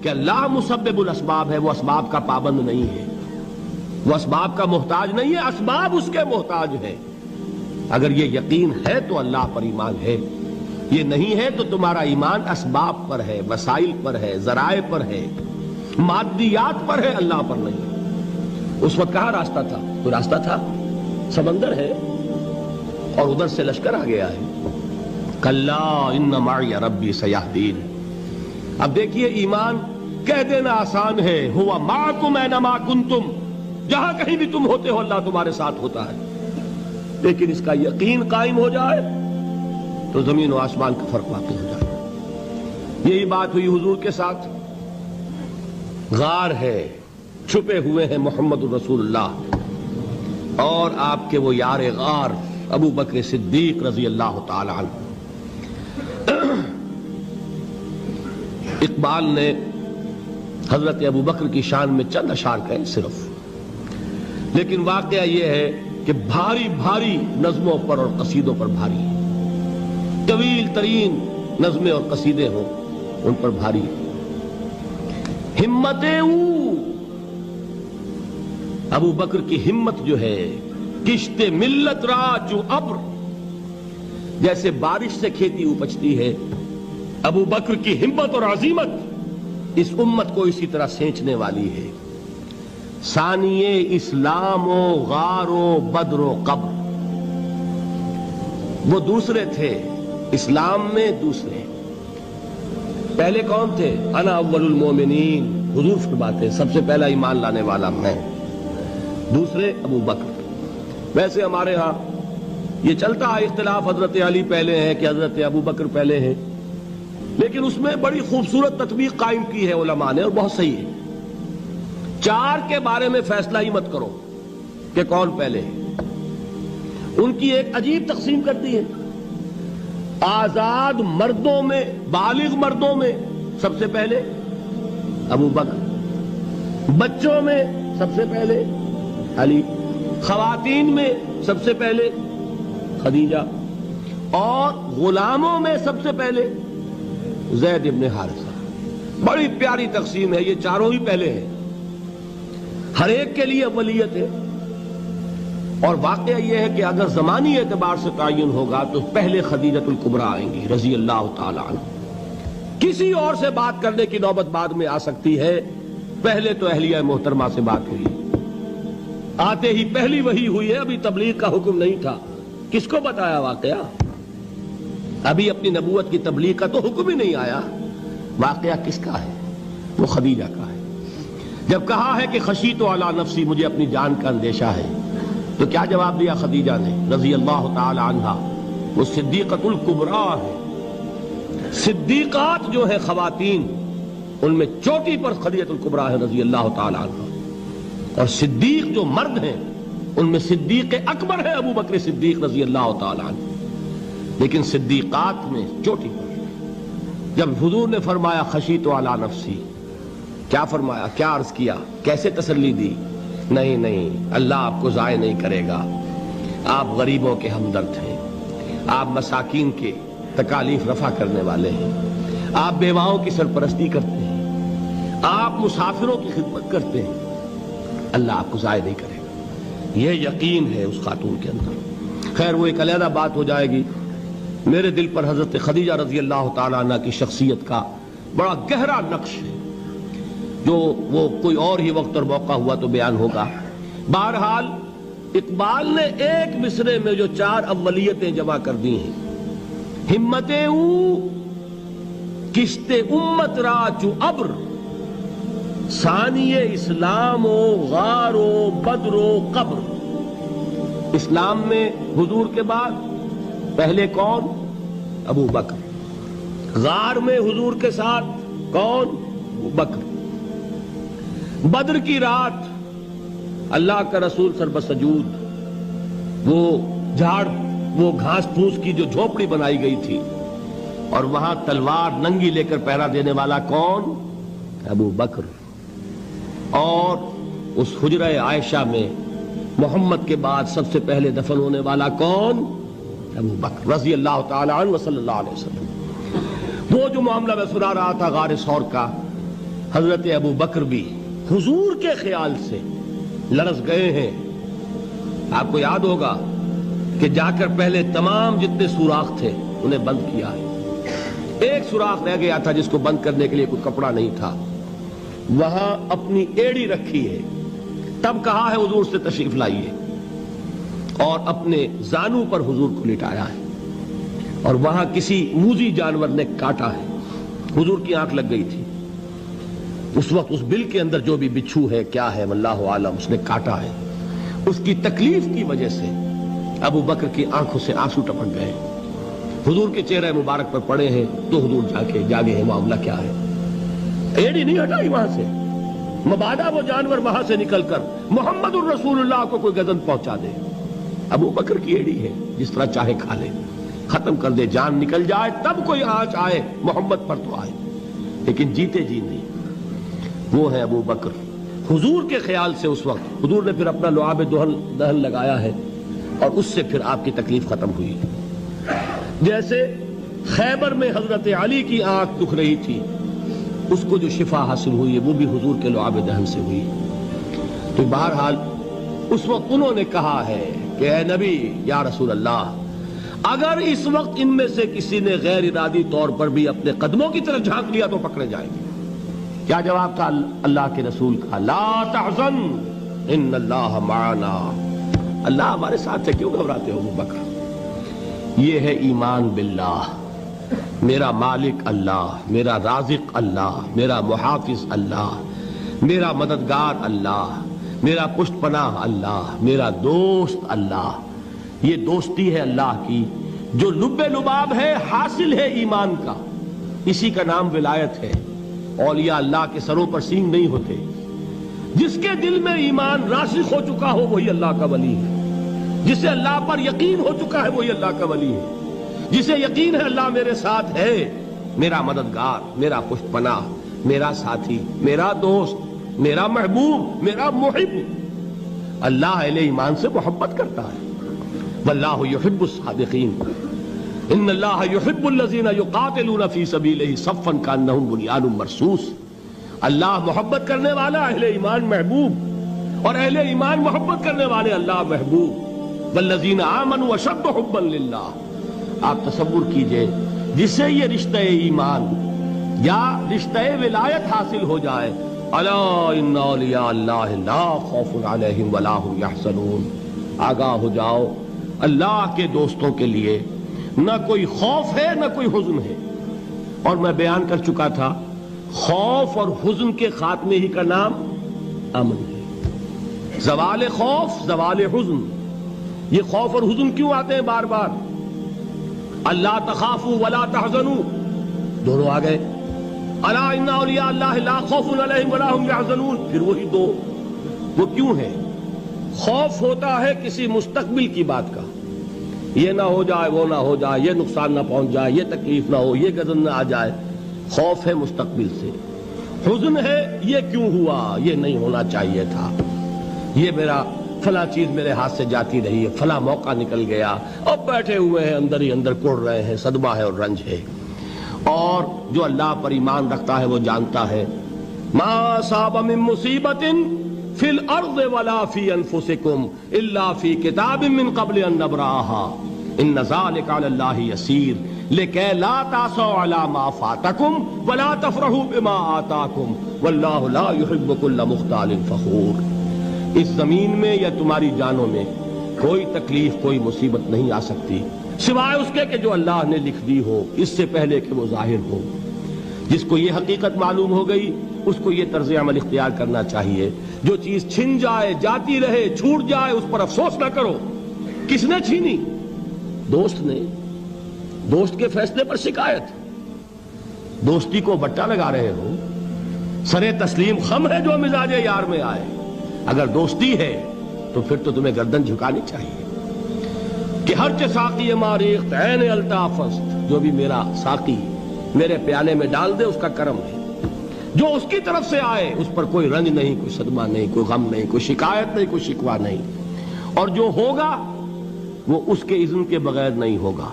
کہ اللہ مسبب الاسباب ہے، وہ اسباب کا پابند نہیں ہے، وہ اسباب کا محتاج نہیں ہے، اسباب اس کے محتاج ہے۔ اگر یہ یقین ہے تو اللہ پر ایمان ہے، یہ نہیں ہے تو تمہارا ایمان اسباب پر ہے، وسائل پر ہے، ذرائع پر ہے، مادیات پر ہے، اللہ پر نہیں۔ اس وقت کہاں راستہ تھا؟ کوئی راستہ تھا؟ سمندر ہے اور ادھر سے لشکر آ گیا ہے۔ کلا ان معی ربی سیہدین۔ اب دیکھیے ایمان کہہ دینا آسان ہے، ہوا معکم اینما کنتم، جہاں کہیں بھی تم ہوتے ہو اللہ تمہارے ساتھ ہوتا ہے، لیکن اس کا یقین قائم ہو جائے تو زمین و آسمان کا فرق واقع ہو جائے۔ یہی بات ہوئی حضور کے ساتھ۔ غار ہے، چھپے ہوئے ہیں محمد الرسول اللہ اور آپ کے وہ یار غار ابو بکر صدیق رضی اللہ تعالی عنہ۔ اقبال نے حضرت ابو بکر کی شان میں چند اشعار کہے صرف، لیکن واقعہ یہ ہے کہ بھاری بھاری نظموں پر اور قصیدوں پر بھاری، طویل ترین نظمیں اور قصیدے ہوں ان پر بھاری۔ ہمت ابو بکر کی ہمت جو ہے، کشت ملت را جو ابر، جیسے بارش سے کھیتی اپجتی ہے، ابو بکر کی ہمت اور عزیمت اس امت کو اسی طرح سینچنے والی ہے۔ ثانیے اسلام و غار و بدر و قبر، وہ دوسرے تھے اسلام میں، دوسرے پہلے کون تھے؟ انا اول المومنین، حضور فرماتے ہیں سب سے پہلا ایمان لانے والا میں، دوسرے ابو بکر۔ ویسے ہمارے ہاں یہ چلتا ہے اختلاف، حضرت علی پہلے ہیں کہ حضرت ابو بکر پہلے ہیں، لیکن اس میں بڑی خوبصورت تطبیق قائم کی ہے علماء نے اور بہت صحیح ہے۔ چار کے بارے میں فیصلہ ہی مت کرو کہ کون پہلے ہے، ان کی ایک عجیب تقسیم کر دی ہے۔ آزاد مردوں میں، بالغ مردوں میں سب سے پہلے ابو بکر، بچوں میں سب سے پہلے علی، خواتین میں سب سے پہلے خدیجہ، اور غلاموں میں سب سے پہلے زید ابن حارثہ۔ بڑی پیاری تقسیم ہے، یہ چاروں ہی پہلے ہیں، ہر ایک کے لیے اولیت ہے۔ اور واقعہ یہ ہے کہ اگر زمانی اعتبار سے تعین ہوگا تو پہلے خدیجۃ الکبریٰ آئیں گی رضی اللہ تعالی عنہ، کسی اور سے بات کرنے کی نوبت بعد میں آ سکتی ہے، پہلے تو اہلیہ محترمہ سے بات ہوئی، آتے ہی پہلی وحی ہوئی ہے، ابھی تبلیغ کا حکم نہیں تھا۔ کس کو بتایا واقعہ؟ ابھی اپنی نبوت کی تبلیغ کا تو حکم ہی نہیں آیا۔ واقعہ کس کا ہے؟ وہ خدیجہ کا ہے۔ جب کہا ہے کہ خشیت علی نفسی، مجھے اپنی جان کا اندیشہ ہے، تو کیا جواب دیا خدیجہ نے رضی اللہ تعالی عنہا؟ وہ صدیقۃ الکبریٰ ہے۔ صدیقات جو ہیں خواتین، ان میں چوٹی پر خدیجۃ الکبریٰ ہے رضی اللہ تعالی عنہا، اور صدیق جو مرد ہیں ان میں صدیق اکبر ہے ابو بکر صدیق رضی اللہ تعالی عنہ، لیکن صدیقات میں چوٹی پر۔ جب حضور نے فرمایا خشیت علی نفسی، کیا فرمایا، کیا عرض کیا، کیسے تسلی دی؟ نہیں نہیں، اللہ آپ کو ضائع نہیں کرے گا، آپ غریبوں کے ہمدرد ہیں، آپ مساکین کے تکالیف رفع کرنے والے ہیں، آپ بیواؤں کی سرپرستی کرتے ہیں، آپ مسافروں کی خدمت کرتے ہیں، اللہ آپ کو ضائع نہیں کرے گا۔ یہ یقین ہے اس خاتون کے اندر۔ خیر وہ ایک علیحدہ بات ہو جائے گی۔ میرے دل پر حضرت خدیجہ رضی اللہ تعالیٰ عنہ کی شخصیت کا بڑا گہرا نقش ہے، جو وہ کوئی اور ہی وقت اور موقع ہوا تو بیان ہوگا۔ بہرحال اقبال نے ایک مصرے میں جو چار اولیتیں جمع کر دی ہیں، ہمتیں کشت امت را چو ابر، ثانی اسلام و غار و بدر و قبر۔ اسلام میں حضور کے بعد پہلے کون؟ ابو بکر۔ غار میں حضور کے ساتھ کون؟ ابو بکر۔ بدر کی رات اللہ کا رسول سر بسجود، وہ جھاڑ، وہ گھاس پھوس کی جو جھوپڑی بنائی گئی تھی، اور وہاں تلوار ننگی لے کر پہرا دینے والا کون؟ ابو بکر۔ اور اس حجرہ عائشہ میں محمد کے بعد سب سے پہلے دفن ہونے والا کون؟ ابو بکر رضی اللہ تعالی عنہ وصلی اللہ علیہ وسلم۔ وہ جو معاملہ میں سنا رہا تھا غار ثور کا، حضرت ابو بکر بھی حضور کے خیال سے لرز گئے ہیں. آپ کو یاد ہوگا کہ جا کر پہلے تمام جتنے سوراخ تھے انہیں بند کیا ہے. ایک سوراخ رہ گیا تھا جس کو بند کرنے کے لیے کوئی کپڑا نہیں تھا. وہاں اپنی ایڑی رکھی ہے. تب کہا ہے حضور سے تشریف لائیے, اور اپنے زانو پر حضور کو لٹایا ہے. اور وہاں کسی موذی جانور نے کاٹا ہے. حضور کی آنکھ لگ گئی تھی. اس وقت اس بل کے اندر جو بھی بچھو ہے کیا ہے واللہ عالم, اس نے کاٹا ہے. اس کی تکلیف کی وجہ سے ابو بکر کی آنکھوں سے آنسو ٹپک گئے. حضور کے چہرے مبارک پر پڑے ہیں تو حضور جاگے ہیں, معاملہ کیا ہے. ایڑی نہیں ہٹائی وہاں سے, مبادا وہ جانور وہاں سے نکل کر محمد الرسول اللہ کو کوئی گزن پہنچا دے. ابو بکر کی ایڑی ہے, جس طرح چاہے کھا لے, ختم کر دے, جان نکل جائے تب کوئی آنچ آئے محمد پر تو آئے, لیکن جیتے جی نہیں. وہ ہے ابو بکر حضور کے خیال سے. اس وقت حضور نے پھر اپنا لعاب دہن لگایا ہے اور اس سے پھر آپ کی تکلیف ختم ہوئی. جیسے خیبر میں حضرت علی کی آنکھ دکھ رہی تھی, اس کو جو شفا حاصل ہوئی ہے وہ بھی حضور کے لعاب دہن سے ہوئی. تو بہرحال اس وقت انہوں نے کہا ہے کہ اے نبی یا رسول اللہ, اگر اس وقت ان میں سے کسی نے غیر ارادی طور پر بھی اپنے قدموں کی طرف جھانک لیا تو پکڑے جائیں گے. کیا جواب تھا اللہ کے رسول کا؟ لا تحزن ان اللہ معنا. اللہ ہمارے ساتھ ہے, کیوں گھبراتے ہو ابو بکر. یہ ہے ایمان باللہ. میرا مالک اللہ, میرا رازق اللہ, میرا محافظ اللہ, میرا مددگار اللہ, میرا پشت پناہ اللہ, میرا دوست اللہ. یہ دوستی ہے اللہ کی جو لب لباب ہے, حاصل ہے ایمان کا. اسی کا نام ولایت ہے. اولیاء اللہ کے سروں پر سینگ نہیں ہوتے. جس کے دل میں ایمان راسخ ہو چکا ہو وہی اللہ کا ولی ہے. جسے اللہ پر یقین ہو چکا ہے وہی اللہ کا ولی ہے. جسے یقین ہے اللہ میرے ساتھ ہے, میرا مددگار, میرا پشت پناہ, میرا ساتھی, میرا دوست, میرا محبوب, میرا محب. اللہ اہل ایمان سے محبت کرتا ہے. واللہ یحب الصادقین. ان اللہ یحب الذین یقاتلون فی سبیلہ صفا کانہم بنیان مرصوص. اللہ محبت کرنے والا, اہل ایمان محبوب, اور اہل ایمان محبت کرنے والے اللہ محبوب. والذین آمنوا اشد حبا للہ. آپ تصور کیجئے جسے یہ رشتہ ایمان یا رشتہ ولایت حاصل ہو جائے, الا ان اولیاء اللہ لا خوف علیہم ولا هم یحزنون. آگاہ ہو جاؤ, اللہ کے دوستوں کے لیے نہ کوئی خوف ہے نہ کوئی حزن ہے. اور میں بیان کر چکا تھا, خوف اور حزن کے خاتمے ہی کا نام امن ہے. زوال خوف, زوال حزن. یہ خوف اور حزن کیوں آتے ہیں بار بار؟ اللہ تخافوا ولا تحزنوا, دونوں آ گئے. الا ان اولیاء اللہ لا خوف علیہم ولا هم یحزنون, پھر وہی دو. وہ کیوں ہے؟ خوف ہوتا ہے کسی مستقبل کی بات کا, یہ نہ ہو جائے, وہ نہ ہو جائے, یہ نقصان نہ پہنچ جائے, یہ تکلیف نہ ہو, یہ گزن نہ آ جائے. خوف ہے مستقبل سے. حزن ہے یہ کیوں ہوا, یہ نہیں ہونا چاہیے تھا, یہ میرا فلاں چیز میرے ہاتھ سے جاتی رہی ہے, فلاں موقع نکل گیا, اب بیٹھے ہوئے ہیں اندر ہی اندر کڑ رہے ہیں, صدمہ ہے اور رنج ہے. اور جو اللہ پر ایمان رکھتا ہے وہ جانتا ہے ما اصاب من مصیبت فی الارض ولا فی انفسکم الا فی کتاب من قبل ان نبرأها ان ذلک علی اللہ یسیر لکی لا تعصوا علی ما فاتکم ولا تفرحوا بما آتاکم واللہ لا يحب کل مختال فخور. اس زمین میں یا تمہاری جانوں میں کوئی تکلیف, کوئی مصیبت نہیں آ سکتی سوائے اس کے کہ جو اللہ نے لکھ دی ہو, اس سے پہلے کہ وہ ظاہر ہو. جس کو یہ حقیقت معلوم ہو گئی اس کو یہ طرز عمل اختیار کرنا چاہیے. جو چیز چھن جائے, جاتی رہے, چھوٹ جائے, اس پر افسوس نہ کرو. کس نے چھینی؟ دوست نے. دوست کے فیصلے پر شکایت. دوستی کو بٹا لگا رہے ہو, سرے تسلیم خم ہے جو مزاج یار میں آئے. اگر دوستی ہے تو پھر تو تمہیں گردن جھکانی چاہیے کہ ہر چہ ساقی ماریخت عین الطافست, جو بھی میرا ساقی میرے پیالے میں ڈال دے اس کا کرم ہے. جو اس کی طرف سے آئے اس پر کوئی رنج نہیں, کوئی صدمہ نہیں, کوئی غم نہیں, کوئی شکایت نہیں, کوئی شکوہ نہیں. اور جو ہوگا وہ اس کے اذن کے بغیر نہیں ہوگا,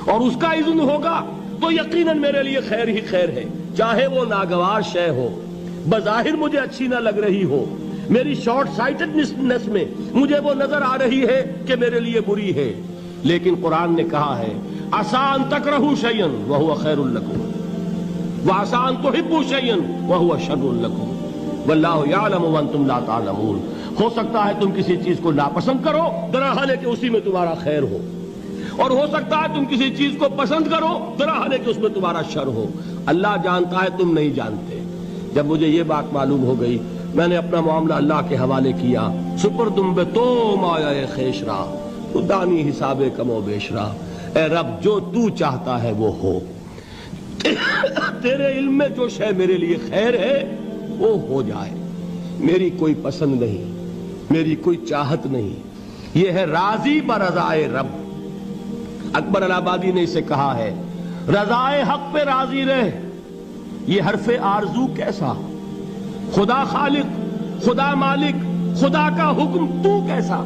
اور اس کا اذن ہوگا تو یقیناً میرے لیے خیر ہی خیر ہے, چاہے وہ ناگوار شے ہو, بظاہر مجھے اچھی نہ لگ رہی ہو، میری شارٹ سائٹڈنس میں مجھے وہ نظر آ رہی ہے کہ میرے لیے بری ہے، لیکن قرآن نے کہا ہے عسیٰ ان تکرہوا شیئا وہو خیر لکم وعسیٰ ان تحبوا شیئا وہو شر لکم واللہ یعلم وانتم لا تعلمون۔ ہو سکتا ہے تم کسی چیز کو ناپسند کرو درحال ہے کہ اسی میں تمہارا خیر ہو، اور ہو سکتا ہے تم کسی چیز کو پسند کرو درحال ہے کہ اس میں تمہارا شر ہو۔ اللہ جانتا ہے، تم نہیں جانتے۔ جب مجھے یہ بات معلوم ہو گئی، میں نے اپنا معاملہ اللہ کے حوالے کیا۔ سپردم بے تو مایا خیش را تو دانی حساب کم و بیش را، اے رب جو تو چاہتا ہے وہ ہو، تیرے علم میں جو شے میرے لیے خیر ہے وہ ہو جائے، میری کوئی پسند نہیں، میری کوئی چاہت نہیں، یہ ہے راضی برضائے رب۔ اکبر الہ آبادی نے اسے کہا ہے رضائے حق پہ راضی رہ، یہ حرف آرزو کیسا، خدا خالق، خدا مالک، خدا کا حکم تو کیسا۔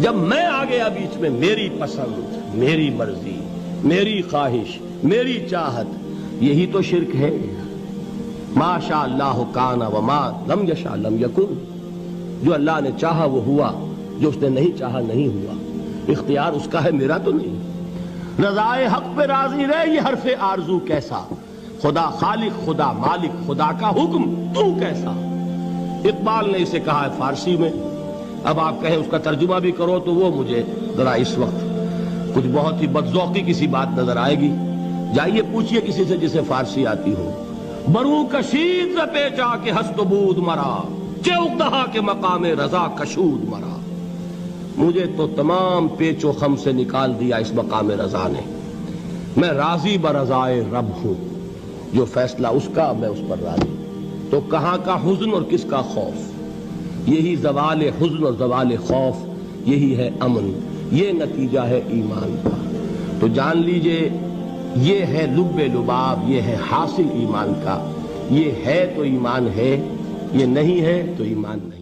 جب میں آ گیا بیچ میں، میری پسند، میری مرضی، میری خواہش، میری چاہت، یہی تو شرک ہے۔ ما شاء اللہ کان وما لم یشاء لم یکن، جو اللہ نے چاہا وہ ہوا، جو اس نے نہیں چاہا نہیں ہوا، اختیار اس کا ہے، میرا تو نہیں۔ رضائے حق پہ راضی رہے، یہ حرف آرزو کیسا، خدا خالق، خدا مالک، خدا کا حکم تو کیسا۔ اقبال نے اسے کہا ہے فارسی میں، اب آپ کہیں اس کا ترجمہ بھی کرو تو وہ مجھے ذرا اس وقت کچھ بہت ہی بدذوقی کسی بات نظر آئے گی۔ جائیے پوچھئے کسی سے جسے فارسی آتی ہو۔ برو کشید ز پیچا کے ہست و بود مرا، چوک دہا کے مقام رضا کشود مرا۔ مجھے تو تمام پیچ و خم سے نکال دیا اس مقام رضا نے، میں راضی برضائے رب ہوں، جو فیصلہ اس کا میں اس پر راضی۔ تو کہاں کا حزن اور کس کا خوف، یہی زوال حزن اور زوال خوف، یہی ہے امن، یہ نتیجہ ہے ایمان کا۔ تو جان لیجئے یہ ہے لب لباب، یہ ہے حاصل ایمان کا، یہ ہے تو ایمان ہے، یہ نہیں ہے تو ایمان نہیں۔